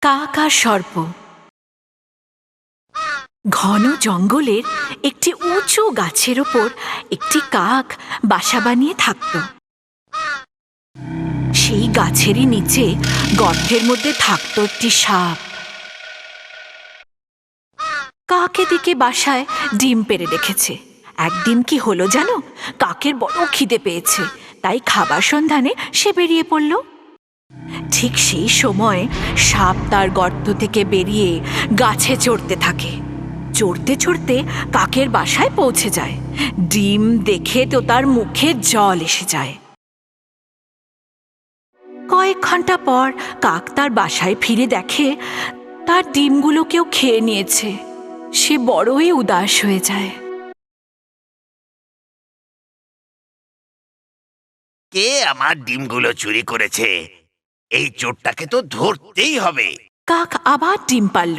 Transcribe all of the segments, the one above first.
কাক আর সর্প। ঘন জঙ্গলের একটি উঁচু গাছের ওপর একটি কাক বাসা বানিয়ে থাকত। সেই গাছেরই নিচে গর্তের মধ্যে থাকত একটি সাপ। কাক এদিকে বাসায় ডিম পেড়ে রেখেছে। একদিন কি হলো জানো, কাকের বড় খিদে পেয়েছে, তাই খাবার সন্ধানে সে বেরিয়ে পড়ল। ঠিক সেই সময় সাপ তার গর্ত থেকে বেরিয়ে গাছে চড়তে থাকে। চড়তে চড়তে কাকের বাসায় পৌঁছে যায়। ডিম দেখে তো তার মুখে জল এসে যায়। কয়েক ঘন্টা পর কাক তার বাসায় ফিরে দেখে তার ডিমগুলো কেউ খেয়ে নিয়েছে। সে বড়ই উদাস হয়ে যায়। কে আমার ডিমগুলো চুরি করেছে? এই চোরটাকে তো ধরতেই হবে। কাক আবার ডিম পারল।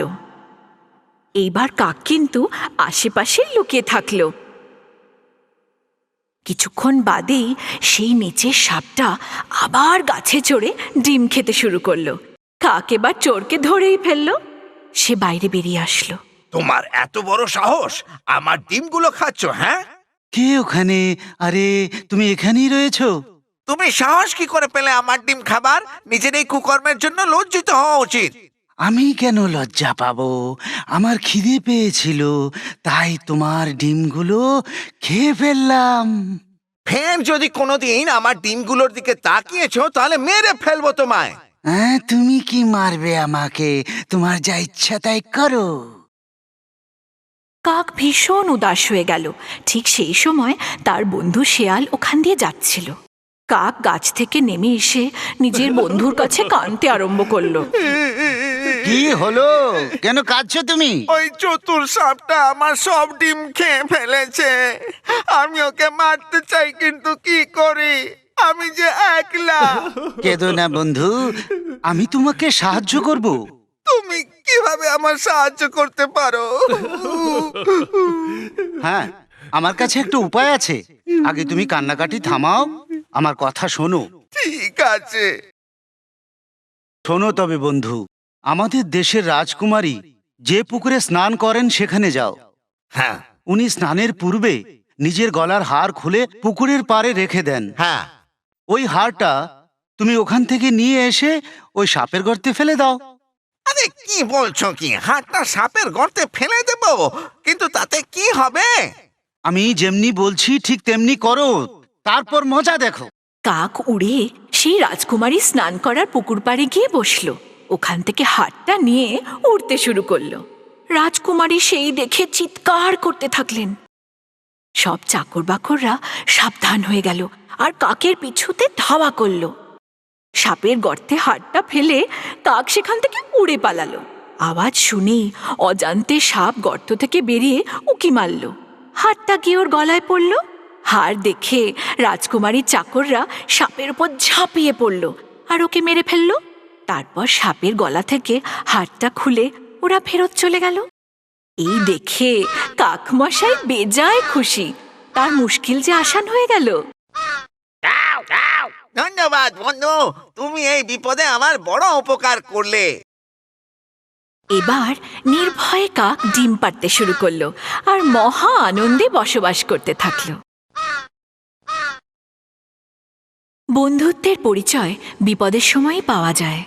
এইবার কাক কিন্তু আশেপাশে লুকিয়ে থাকল। কিছুক্ষণ বাদেই সেই নিচের সাপটা আবার গাছে চড়ে ডিম খেতে শুরু করলো। কাক এবার চোরকে ধরেই ফেলল। সে বাইরে বেরিয়ে আসলো। তোমার এত বড় সাহস, আমার ডিমগুলো খাচ্ছ? হ্যাঁ, কে ওখানে? আরে তুমি এখানেই রয়েছো? তুমি সাহস কি করে পেলে আমার ডিম খাবার? নিজের এই কুকর্মের জন্য লজ্জিত হওয়া উচিত। আমি কেন লজ্জা পাবো? আমার খিদে পেয়েছিল, তাই তোমার ডিমগুলো খেয়ে ফেললাম। ফের যদি কোনোদিন আমার ডিমগুলোর দিকে তাকিয়েছো তাহলে মেরে ফেলবো তোমায়। হ্যাঁ, তুমি কি মারবে আমাকে? তোমার যা ইচ্ছা তাই করো। কাক ভীষণ উদাস হয়ে গেল। ঠিক সেই সময় তার বন্ধু শেয়াল ওখান দিয়ে যাচ্ছিল। কাক গাছ থেকে নেমে এসে নিজের বন্ধুর কাছে কাঁদতে আরম্ভ করলো। কি হলো? কেন কাঁদছো তুমি? ওই চতুর সাপটা আমার সব ডিম খেয়ে ফেলেছে। আমি ওকে মারতে চাই, কিন্তু কি করি? আমি যে একলা। কেঁদো না বন্ধু, আমি তোমাকে সাহায্য করব। তুমি কিভাবে আমার সাহায্য করতে পারো? হ্যাঁ, আমার কাছে একটা উপায় আছে। আগে তুমি কান্নাকাটি থামাও, আমার কথা শোনো। ঠিক আছে। শোনো তবে বন্ধু, আমাদের দেশের রাজকুমারী যে পুকুরে স্নান করেন সেখানে যাও। হ্যাঁ উনি স্নানের পূর্বে নিজের গলার হার খুলে পুকুরের পাড়ে রেখে দেন। হ্যাঁ, ওই হারটা তুমি ওখান থেকে নিয়ে এসে ওই সাপের গর্তে ফেলে দাও। আরে কি বলছো? কি হাতটা সাপের গর্তে ফেলে দেব? কিন্তু তাতে কি হবে? আমি যেমনি বলছি ঠিক তেমনি করো, তারপর মজা দেখো। কাক উড়ে সেই রাজকুমারী স্নান করার পুকুর পাড়ে গিয়ে বসল। ওখান থেকে হাতটা নিয়ে উড়তে শুরু করলো। রাজকুমারী সেই দেখে চিৎকার করতে থাকলেন। সব চাকর বাকররা সাবধান হয়ে গেল আর কাকের পিছুতে ধাওয়া করলো। সাপের গর্তে হাতটা ফেলে কাক সেখান থেকে উড়ে পালালো। আওয়াজ শুনেই অজান্তে সাপ গর্ত থেকে বেরিয়ে উকি মারল। হাতটা গিয়ে ওর গলায় পড়ল। হার দেখে রাজকুমারীর চাকররা সাপের উপর ঝাঁপিয়ে পড়ল আর ওকে মেরে ফেলল। তারপর সাপের গলা থেকে হারটা খুলে ওরা ফেরত চলে গেল। এই দেখে কাকমশাই বেজায় খুশি। তার মুশকিল যে আসান হয়ে গেল। ধন্যবাদ বন্ধু, তুমি এই বিপদে আমার বড় উপকার করলে। এবার নির্ভয়ে কাক ডিম পাড়তে শুরু করলো আর মহা আনন্দে বসবাস করতে থাকলো। বন্ধুত্বের পরিচয় বিপদের সময়ই পাওয়া যায়।